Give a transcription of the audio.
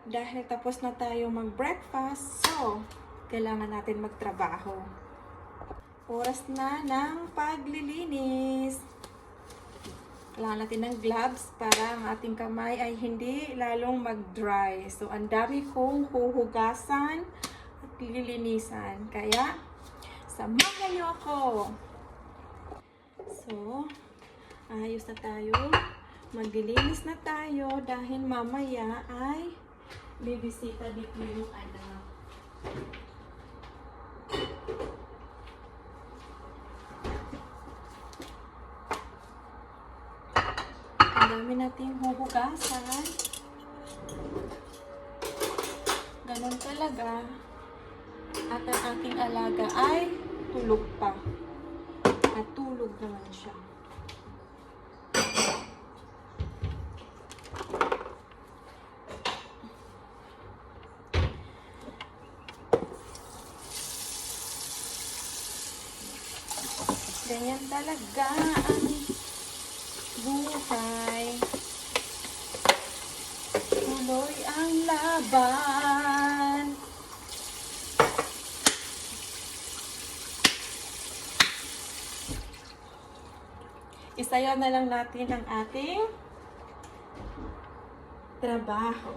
Dahil tapos na tayo mag-breakfast, so, kailangan natin magtrabaho. Oras na ng paglilinis. Kailangan natin ng gloves para ang ating kamay ay hindi lalong mag-dry. So, ang dami kong huhugasan at lilinisan. Kaya, samahan niyo ako! So, ayos na tayo. Maglilinis na tayo dahil mamaya ay bibisita dito yung anak. Ang dami nating huhugasan. Ganon talaga. At ang ating alaga ay tulog pa. At tulog naman siya. Ganyan talaga ang buhay. Tuloy ang laban. Isayaw na lang natin ang ating trabaho.